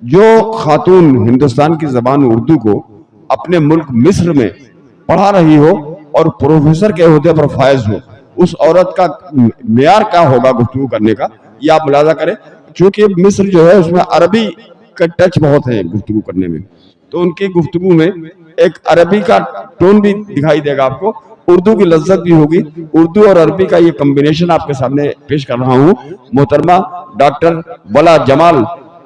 جو خاتون ہندوستان کی زبان اردو کو اپنے ملک مصر میں پڑھا رہی ہو اور پروفیسر کے عہدے پر فائز ہو، اس عورت کا معیار کیا ہوگا گفتگو کرنے کا، یہ آپ ملاحظہ کریں. چونکہ مصر جو ہے اس میں عربی کا ٹچ بہت ہے گفتگو کرنے میں، تو ان کی گفتگو میں ایک عربی کا ٹون بھی دکھائی دے گا آپ کو، اردو کی لذت بھی ہوگی. اردو اور عربی کا یہ کمبینیشن آپ کے سامنے پیش کر رہا ہوں. محترمہ ڈاکٹر بلا جمال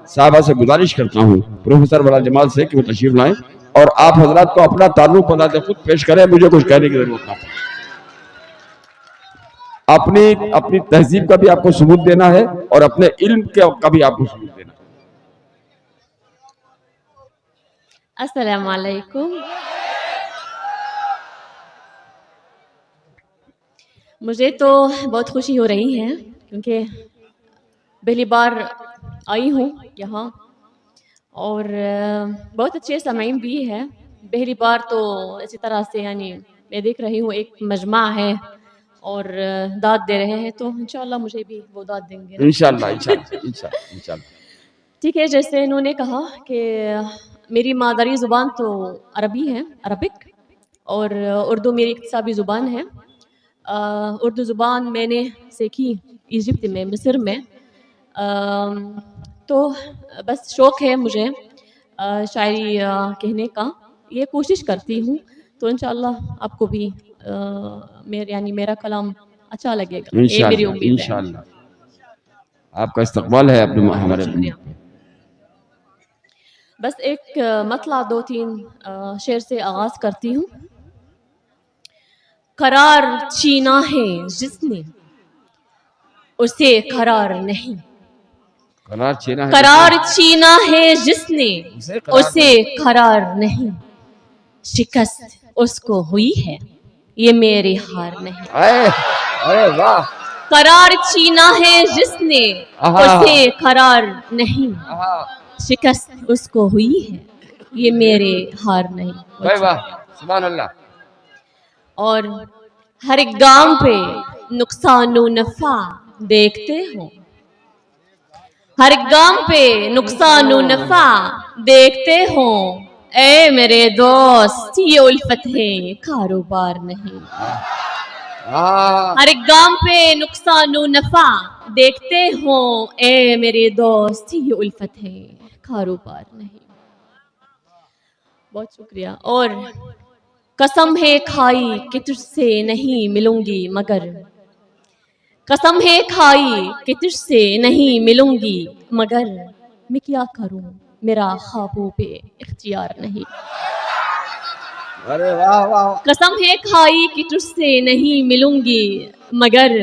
صاحبہ سے گزارش کرتا ہوں، پروفیسر بلا جمال سے، کہ وہ تشریف لائیں اور آپ حضرات کو اپنا تعارف بذات خود پیش کریں. مجھے کچھ کہنے کی ضرورت نہ پڑے. اپنی تہذیب کا بھی آپ کو ثبوت دینا ہے اور اپنے علم کا بھی آپ کو ثبوت دینا ہے. السلام علیکم. مجھے تو بہت خوشی ہو رہی ہے کیونکہ پہلی بار آئی ہوں یہاں اور بہت اچھے سامعین بھی ہے. پہلی بار تو اسی طرح سے یعنی میں دیکھ رہی ہوں ایک مجمع ہے اور داد دے رہے ہیں، تو انشاءاللہ مجھے بھی وہ داد دیں گے انشاءاللہ. ٹھیک ہے. جیسے انہوں نے کہا کہ میری مادری زبان تو عربی ہے، عربک، اور اردو میری اکتسابی زبان ہے. اردو زبان میں نے سیکھی ایجپٹ میں، مصر میں. تو بس شوق ہے مجھے شاعری کہنے کا، یہ کوشش کرتی ہوں. تو انشاءاللہ آپ کو بھی میرا کلام اچھا لگے گا، یہ میری امید ہے. انشاءاللہ آپ کا استقبال ہے اپنے ہمارے. بس ایک مطلع 2-3 شعر سے آغاز کرتی ہوں. قرار چھینا ہے جس نے اسے قرار نہیں، قرار چھینا ہے جس نے اسے قرار نہیں، شکست اس کو ہوئی ہے یہ میری ہار نہیں. ارے واہ. قرار چھینا ہے جس نے اسے قرار نہیں، شکست اس کو ہوئی ہے یہ میرے ہار نہیں. سبحان اللہ. اور ہر ایک گام پہ نقصان و نفع دیکھتے ہو، ہر ایک گام پہ نقصان و نفع دیکھتے ہو، اے میرے دوست یہ الفت ہے کاروبار نہیں. ہر ایک گام پہ نقصان و نفع دیکھتے ہو، اے میرے دوست یہ الفت ہے کاروبار نہیں. بہت شکریہ. اور قسم ہے کھائی کہ تجھ سے نہیں ملوں گی مگر، قسم ہے کھائی کہ تجھ سے نہیں ملوں گی مگر، میں کیا کروں میرا خوابوں پہ اختیار نہیں. قسم ہے کھائی کہ تجھ سے نہیں ملوں گی مگر،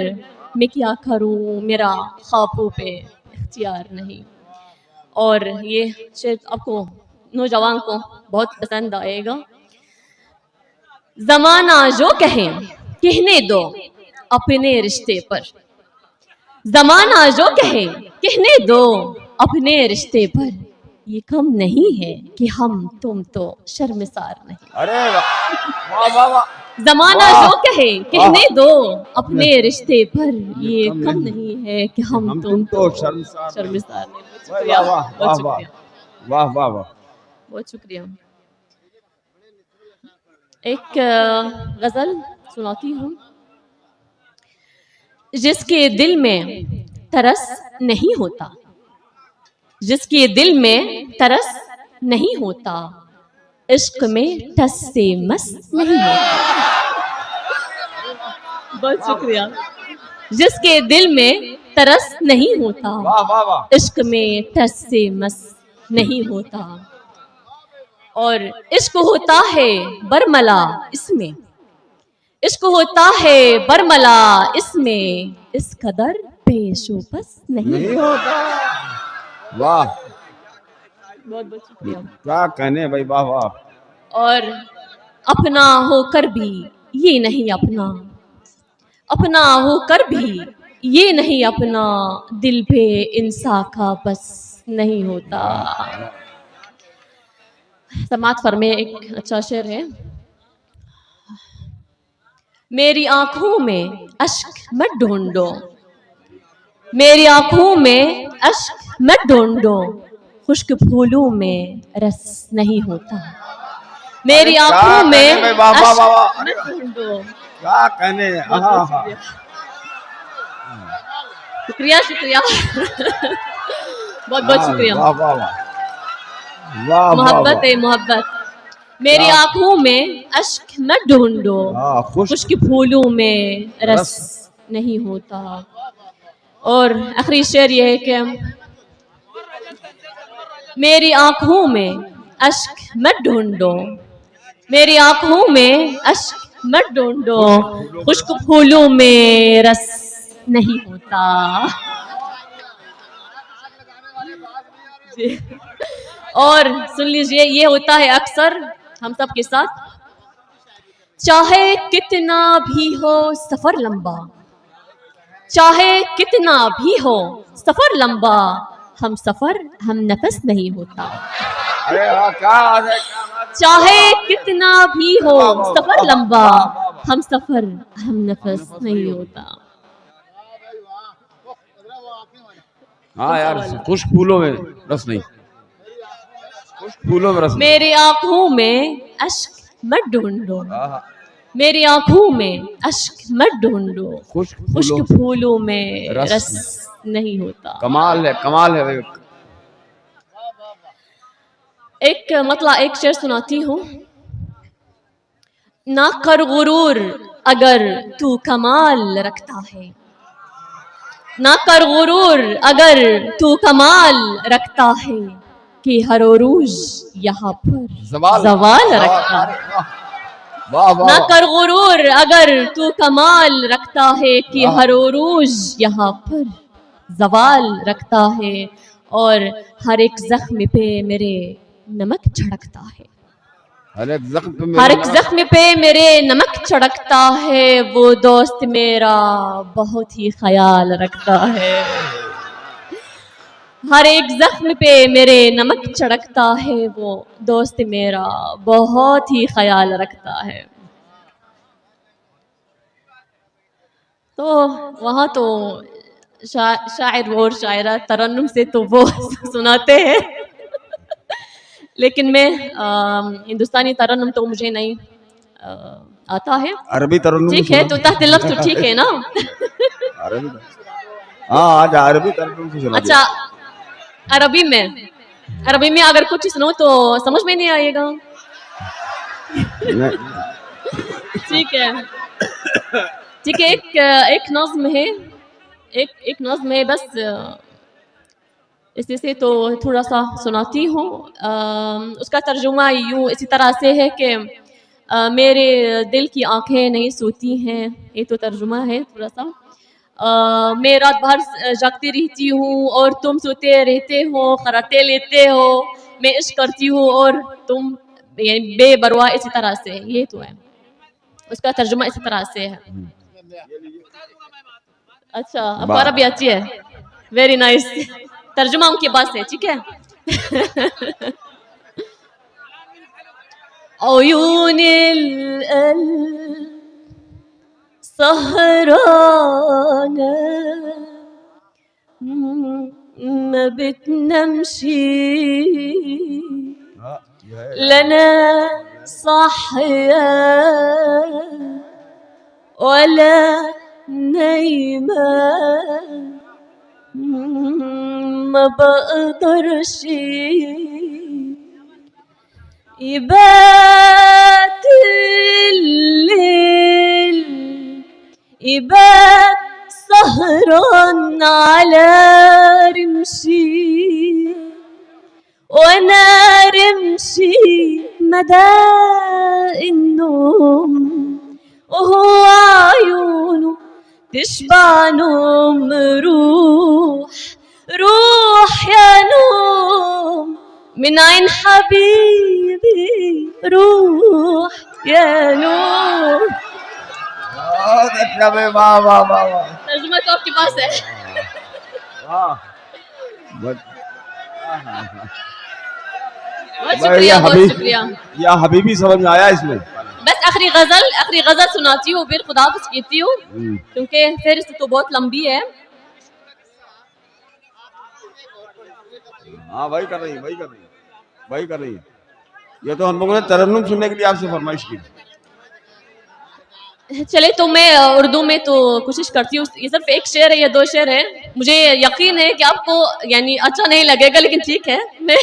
میں کیا کروں میرا خوابوں پہ اختیار نہیں. اور یہ شعر آپ کو نوجوان کو بہت پسند آئے گا. زمانہ جو کہیں کہنے دو اپنے رشتے پر، زمانہ جو کہے کہنے دو اپنے رشتے پر، یہ کم نہیں ہے کہ ہم تم تو شرمسار نہیں. زمانہ جو کہے کہنے دو اپنے رشتے پر، یہ کم نہیں ہے کہ ہم تم تو شرمسار نہیں. واہ واہ واہ. بہت شکریہ. ایک غزل سناتی ہوں. جس کے دل میں ترس نہیں ہوتا، جس کے دل میں ترس نہیں ہوتا، عشق میں ٹس سے مس نہیں ہوتا. بہت شکریہ. جس کے دل میں ترس نہیں ہوتا، عشق میں ٹس سے مس نہیں ہوتا. اور عشق ہوتا ہے برملا اس میں، عشق ہوتا ہے برملا اس میں، اس قدر پیش و پس نہیں ہوتا. واہ. بہت بہت شکریہ. کیا کہنے بھائی. واہ واہ. اور اپنا ہو کر بھی یہ نہیں اپنا، اپنا ہو کر بھی یہ نہیں اپنا، دل پہ انسان کا بس نہیں ہوتا. سماعت فرمے. ایک اچھا شعر ہے. میری آنکھوں میں اشک مت ڈھونڈو، میری آنکھوں میں اشک مت ڈھونڈو، خشک پھولوں میں رس نہیں ہوتا. میری آنکھوں میں اشک مت ڈھونڈو. کیا کہنے. شکریہ شکریہ بہت بہت شکریہ. محبت ہے محبت. میری آنکھوں میں اشک مت ڈھونڈو, خشک پھولوں میں رس نہیں ہوتا. اور آخری شعر یہ ہے کہ میری آنکھوں میں اشک مت ڈھونڈو, میری آنکھوں میں اشک مت ڈھونڈو, خشک پھولوں میں رس نہیں ہوتا. اور سن لیجئے, یہ ہوتا ہے اکثر ہم سب کے ساتھ. چاہے کتنا بھی ہو سفر لمبا, چاہے کتنا بھی ہو سفر لمبا, ہم سفر ہم نفس نہیں ہوتا. چاہے کتنا بھی ہو سفر لمبا, ہم سفر ہم نفس نہیں ہوتا. ہاں یار, خشک پھولوں میں رس نہیں, خشک پھولوں میں رس. میری آنکھوں میں اشک مت ڈھونڈو, میری آنکھوں میں اشک مت ڈھونڈو, خشک پھولوں میں رس نہیں ہوتا. کمال ہے, کمال ہے. ایک مطلع ایک شعر سناتی ہوں. نہ کر غرور اگر تو کمال رکھتا ہے, نہ کر غرور اگر تو کمال رکھتا ہے, کہ ہر عروج یہاں پر زوال رکھتا ہے. نہ کر غرور اگر تو کمال رکھتا ہے, کہ ہر عروج یہاں پر زوال رکھتا ہے. اور ہر ایک زخم پہ میرے نمک چھڑکتا ہے, ہر ایک زخم پہ میرے نمک چھڑکتا ہے. وہ دوست میرا بہت ہی خیال رکھتا ہے, ہر ایک زخم پہ میرے نمک چھڑکتا ہے. وہ دوست میرا بہت ہی خیال رکھتا ہے. تو وہاں تو شاعر اور شاعرہ ترنم سے تو وہ سناتے ہیں, لیکن میں ہندوستانی ترنم تو مجھے نہیں آتا ہے. عربی ترنم ٹھیک ہے, تو تحت لفظ تو ٹھیک ہے نا. ہاں عربی ترنم سے سنا. اچھا, عربی میں اگر کچھ سنو تو سمجھ میں نہیں آئے گا. ٹھیک ہے ٹھیک ہے. ایک نظم ہے, ایک نظم ہے, بس اسی سے تو تھوڑا سا سناتی ہوں. اس کا ترجمہ یوں اسی طرح سے ہے کہ میرے دل کی آنکھیں نہیں سوتی ہیں, یہ تو ترجمہ ہے تھوڑا سا. میں رات بھر جاگتی رہتی ہوں اور تم سوتے رہتے ہو, خراٹے لیتے ہو. میں عشق کرتی ہوں اور تم بے پرواہ. اسی طرح سے یہ تو ہے, اس کا ترجمہ اسی طرح سے ہے. اچھا, آپ کو عربی آتی ہے, ویری نائس. ترجمہ ان کے پاس ہے, ٹھیک ہے. عیون القلب سهرانة ما بتنامشي لنا صاحية ولا نايمة ما بقدرش يبات الليل يبات سهران على رمشي وانا رمشي مدى النوم وهو عيونه تشبع نوم. روح يا نوم من عين حبيبي, روح يا نوم. ترجمہ تو آپ کے پاس ہے. بہت شکریہ, بہت شکریہ. یا حبیبی سمجھ میں آیا اس میں. بس آخری غزل سناتی ہوں, پھر خداحافظ کہتی ہوں, کیونکہ فہرست تو بہت لمبی ہے. ہاں وہی کر رہی ہے. یہ تو ہم لوگوں نے ترنم سننے کے لیے آپ سے فرمائش کی. چلے تو میں اردو میں تو کوشش کرتی ہوں. یہ صرف ایک شعر ہے یا 2 شعر ہے. مجھے یقین ہے کہ آپ کو یعنی اچھا نہیں لگے گا, لیکن ٹھیک ہے. میں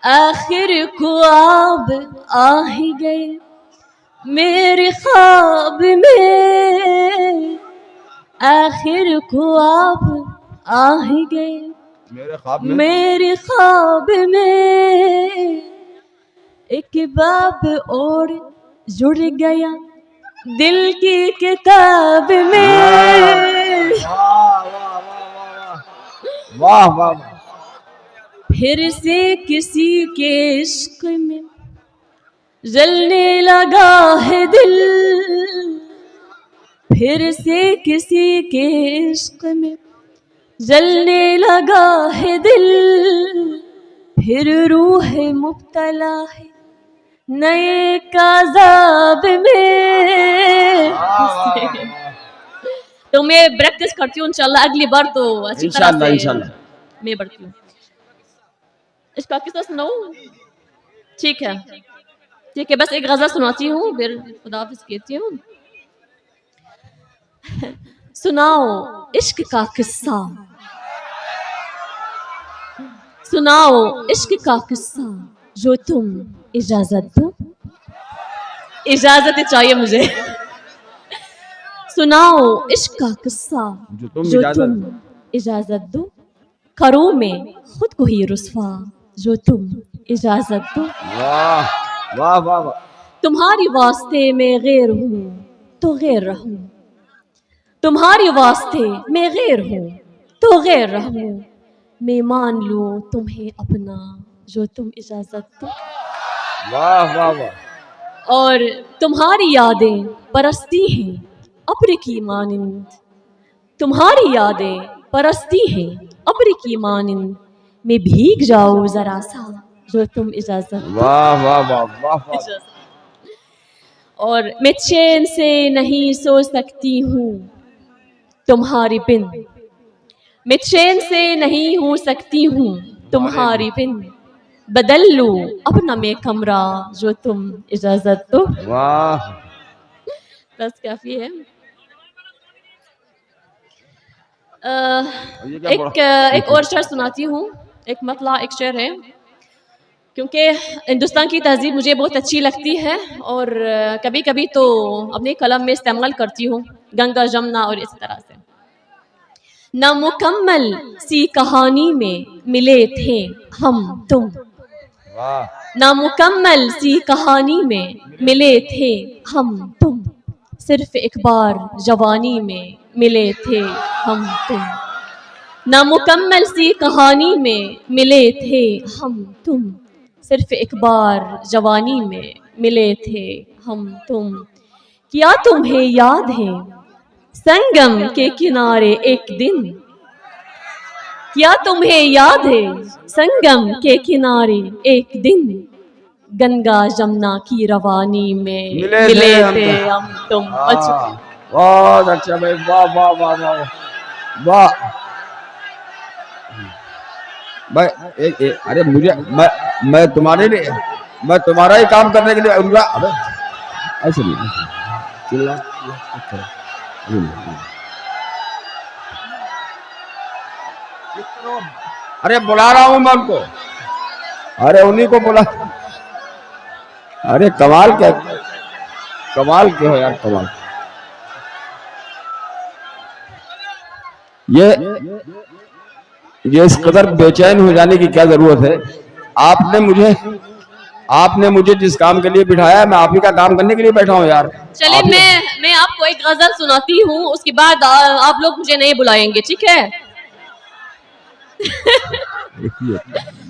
آخر خواب آ ہی گئے میرے خواب میں, آخر خواب آ ہی گئے میرے خواب میں, ایک باب اور جڑ گیا دل کی کتاب میں. واہ واہ. پھر سے کسی کے عشق میں جلنے لگا ہے دل, پھر سے کسی کے عشق میں جلنے لگا ہے دل, پھر روح مبتلا ہے نئے عذاب میں. تو میں پریکٹس کرتی ہوں انشاءاللہ, اگلی بار تو اچھی طرح سے میں بڑھتی ہوں. اس کا قصہ سناؤں؟ ٹھیک ہے, بس ایک غزل سناتی ہوں پھر خدا حافظ کہتی ہوں. سناؤ عشق کا قصہ, سناؤ عشق کا قصہ جو تم اجازت دو, اجازت چاہیے مجھے. سناؤ عشق کا قصہ جو تم اجازت دو, کروں میں خود کو ہی رسوا جو تم اجازت دو. واہ واہ واہ. تمہاری واسطے میں غیر ہوں تو غیر رہوں, تمہاری واسطے میں غیر ہوں تو غیر رہوں, میں مان لوں تمہیں اپنا جو تم اجازت دو. واہ واہ واہ. اور تمہاری یادیں پرستی ہیں ابر کی مانند, تمہاری یادیں پرستی ہیں ابر کی مانند, میں بھیگ جاؤں ذرا سا جو تم اجازت دو. واہ واہ واہ واہ. اور میں چین سے نہیں سو سکتی ہوں تمہاری بن, میں چین سے نہیں ہو سکتی ہوں تمہاری بن, بدل لوں اپنا میں کمرہ جو تم اجازت دو. واہ. بس کافی ہے. ایک اور شعر سناتی ہوں, ایک مطلع ایک شعر ہے, کیونکہ ہندوستان کی تہذیب مجھے بہت اچھی لگتی ہے اور کبھی کبھی تو اپنے قلم میں استعمال کرتی ہوں, گنگا جمنا اور اس طرح سے. نامکمل سی کہانی میں ملے تھے ہم تم, نامکمل سی کہانی میں ملے تھے ہم تم, صرف ایک بار جوانی میں ملے تھے ہم تم, نامکمل سی کہانی میں ملے تھے ہم تم, صرف ایک بار جوانی میں ملے تھے ہم تم. کیا تمہیں یاد ہے سنگم کے کنارے ایک دن, کیا تمہیں یاد ہے سنگم کے کنارے ایک دن, گنگا جمنا کی روانی میں ملے تھے ہم تم. بہت اچھا بھائی, واہ واہ واہ واہ واہ. بھائی ارے مجھے میں تمہارے لیے, میں تمہارا ہی کام کرنے کے لیے ایسے نہیں. ارے بلا رہا ہوں میں ان کو, ارے انہیں کو بلا. ارے کمال کیا ہو یار, کمال. یہ اس قدر بے چین ہو جانے کی کیا ضرورت ہے. آپ نے مجھے جس کام کے لیے بٹھایا ہے, میں آپ ہی کا کام کرنے کے لیے بیٹھا ہوں یار. چلے میں آپ کو ایک غزل سناتی ہوں, اس کے بعد آپ لوگ مجھے نہیں بلائیں گے, ٹھیک ہے؟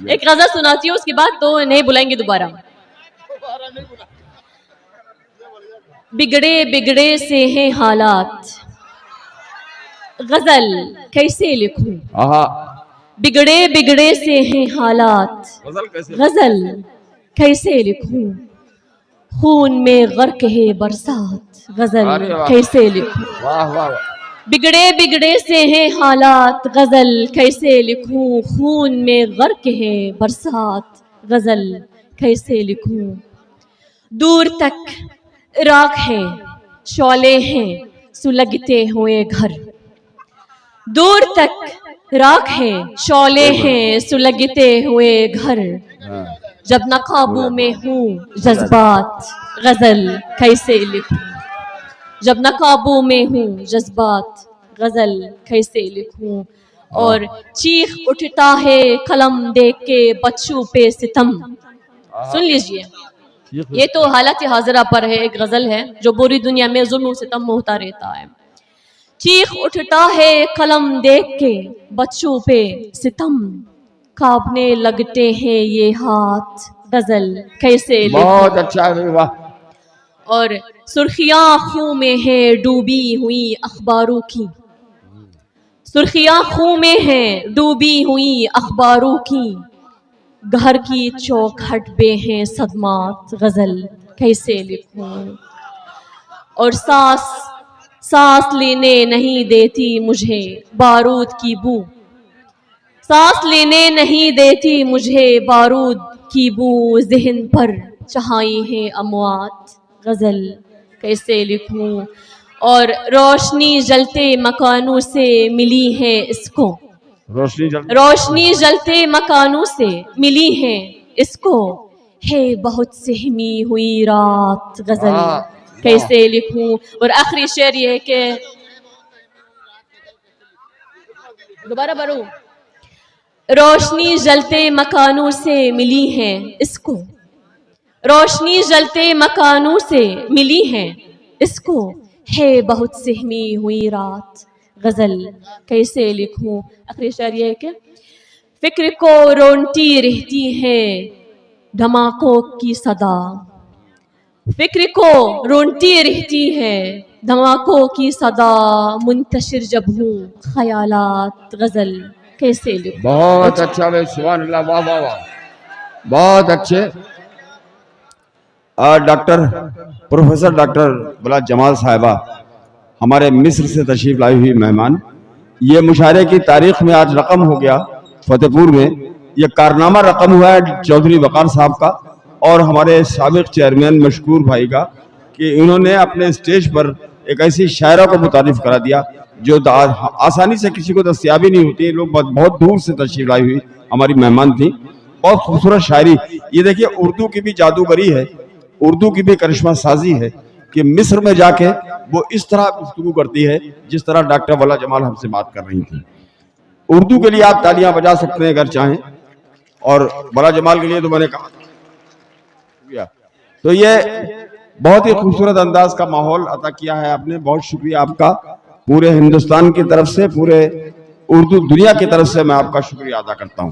ایک غزل سناتی ہوں, اس کے بعد تو نہیں بلائیں گے دوبارہ. بگڑے بگڑے سے ہیں حالات, غزل کیسے لکھوں, بگڑے بگڑے سے ہیں حالات, غزل کیسے لکھوں, خون میں غرق ہے برسات, غزل کیسے لکھوں. بگڑے بگڑے سے ہیں حالات غزل کیسے لکھوں، خون میں غرق ہے برسات غزل کیسے لکھوں. دور تک راکھ ہے شعلے ہیں سلگتے ہوئے گھر، دور تک راکھ ہے شعلے ہیں سلگتے ہوئے گھر. جب نہ قابو میں ہوں جذبات غزل کیسے لکھوں، جب نہ قابو میں ہوں جذبات غزل کیسے لکھوں. اور چیخ اٹھتا ہے قلم دیکھ کے بچوں پہ ستم. سن لیجئے، یہ تو حالت حاضرہ پر ہے، ایک غزل ہے جو پوری دنیا میں ظلم و ستم ہوتا رہتا ہے. چیخ اٹھتا ہے قلم دیکھ کے بچوں پہ ستم، کانپنے لگتے ہیں یہ ہاتھ غزل کیسے لکھوں. بہت اچھا ہے، واہ. اور سرخیاں خوں میں ہے ڈوبی ہوئی اخباروں کی، سرخیاں خوں میں ہے ڈوبی ہوئی اخباروں کی. گھر کی چوکھٹ پہ ہیں صدمات غزل کیسے لکھوں. اور سانس لینے نہیں دیتی مجھے بارود کی بو، سانس لینے نہیں دیتی مجھے بارود کی بو. ذہن پر چھائی ہے اموات غزل کیسے لکھوں. اور روشنی جلتے مکانوں سے ملی ہے اس کو، روشنی جلتے مکانوں سے ملی ہے اس کو. ہے بہت سہمی ہوئی رات غزل کیسے لکھوں. اور آخری شعر یہ ہے کہ دوبارہ بڑھوں. روشنی جلتے مکانوں سے ملی ہے اس کو، روشنی جلتے مکانوں سے ملی ہے اس کو. ہے بہت سہمی ہوئی رات غزل کیسے لکھوں. آخری شعر یہ ہے کہ فکر کو رونتی رہتی ہے دھماکوں کی صدا، فکر کو رونتی رہتی ہے دھماکوں کی صدا. منتشر جب ہوں خیالات غزل کیسے لکھوں. بہت اچھا ہے، سبحان اللہ، واہ واہ واہ، بہت اچھے. ڈاکٹر پروفیسر ڈاکٹر بلال جمال صاحبہ ہمارے مصر سے تشریف لائی ہوئی مہمان. یہ مشاعرے کی تاریخ میں آج رقم ہو گیا فتح پور میں. یہ کارنامہ رقم ہوا ہے چودھری وقار صاحب کا اور ہمارے سابق چیئرمین مشکور بھائی کا، کہ انہوں نے اپنے اسٹیج پر ایک ایسی شاعرہ کو متعارف کرا دیا جو آسانی سے کسی کو دستیابی نہیں ہوتی. لوگ بہت دور سے تشریف لائی ہوئی ہماری مہمان تھی. بہت خوبصورت شاعری. یہ دیکھیے اردو کی بھی جادوگری ہے، اردو کی بھی کرشمہ سازی ہے کہ مصر میں جا کے وہ اس طرح گفتگو کرتی ہے جس طرح ڈاکٹر بلال جمال ہم سے بات کر رہی تھی. اردو کے لیے آپ تالیاں بجا سکتے ہیں اگر چاہیں، اور بلال جمال کے لیے تو میں نے کہا. تو یہ بہت ہی خوبصورت انداز کا ماحول عطا کیا ہے آپ نے. بہت شکریہ آپ کا. پورے ہندوستان کی طرف سے، پورے اردو دنیا کی طرف سے میں آپ کا شکریہ ادا کرتا ہوں.